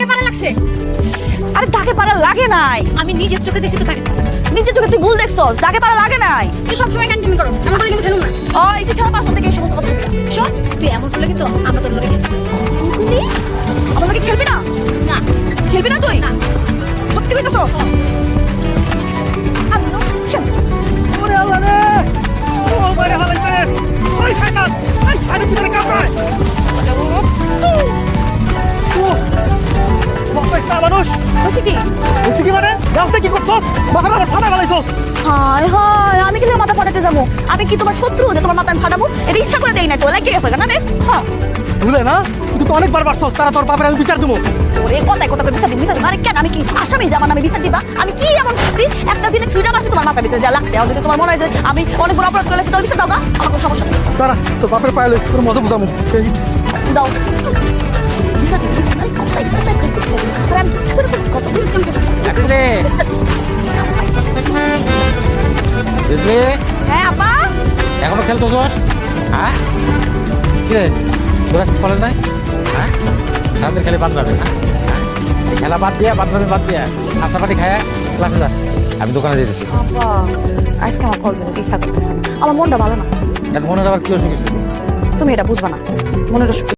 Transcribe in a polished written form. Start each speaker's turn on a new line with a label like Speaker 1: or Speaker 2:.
Speaker 1: দাগে পাড়া লাগছে।
Speaker 2: আরে দাগে পাড়া লাগে নাই,
Speaker 1: আমি নিজের চোখে দেখছি তো দাগে পাড়া।
Speaker 2: নিজের চোখে তুই ভুল দেখছস, দাগে পাড়া লাগে নাই।
Speaker 1: তুই সবসময় কন্টিনিউ করো, আমার কথা কিন্তু খেলুন না।
Speaker 2: ওই তুই খেলা পাঁচটা থেকে এই সমস্ত কথা বলবি না।
Speaker 1: শোন, তুই এমন করলে কিন্তু আমরা তোর লগে খেলবো।
Speaker 2: তুই আমার লগে খেলবি না?
Speaker 1: না
Speaker 2: খেলবি না তুই?
Speaker 1: না।
Speaker 2: সত্যি কইতাছস? আমি না খেল।
Speaker 3: ওরে আল্লাহ রে ও মারে হালাইছে ওই শয়তান এই ছাদের ভিতরে কামড়ায় ও বাবা মানুষ
Speaker 2: হইছে কি?
Speaker 3: তুই কি মানে রাস্তায় কি করছস মাথাটা আমার ফাটা ফেলাইছস
Speaker 2: হায় হায়, আমি কি মাথা ফাটাতে যাবো? আমি কি তোমার শত্রু যে তোমার মাথা আমি ফাটাবো? এটা ইচ্ছা করে দেই না তো, লাগে গেছে না রে? হ্যাঁ,
Speaker 3: ভুলে না তুই তো অনেকবার বাড়ছস তারা তোর বাপের আমি বিচার দেবো
Speaker 2: ওরে কথায় কথা বিচার দিবি, বিচার দিবি। আরে কেন, আমি কি আসামি যে আমার নামে বিচার দিবা? আমি কি এমন করছি? একটা দিনে ছুঁড়া মারছি তোমার মাথার ভিতরে যা লাগছে। আর যদি তোমার মনে হয় যে আমি অনেক বড় অপরাধ করেছি, তাহলে বিচার দাও গা, আমার কোনো সমস্যা নেই।
Speaker 3: দাঁড়া তোর বাপের পাইলে তোর মজা বুঝামু
Speaker 2: দাও বিচার দিবি, বিচার দিবি। কথায় কথায় আর আমি বিচার করে কত বুঝতাম
Speaker 4: বুঝলি বুঝলি
Speaker 2: হ্যাঁ আপা,
Speaker 4: এখনো খেলতেছস? হ্যাঁ কিরে তোরা কলেজ নাই? হ্যাঁ সারাদিন খেলে বাদ যাবে হ্যাঁ এই খেলা বাদ দিয়া বাদ দিয়া আশা পাটি খায়া ক্লাসে যা আমি দোকানে যেতেছি।
Speaker 2: আপা আজকে আমার কল যেতে ইচ্ছা করতেছে না, আমার মনটা ভালো না।
Speaker 4: এক মনের আবার কি অসুখ হয়েছে?
Speaker 2: তুমি এটা বুঝবা না, মনের অসুখ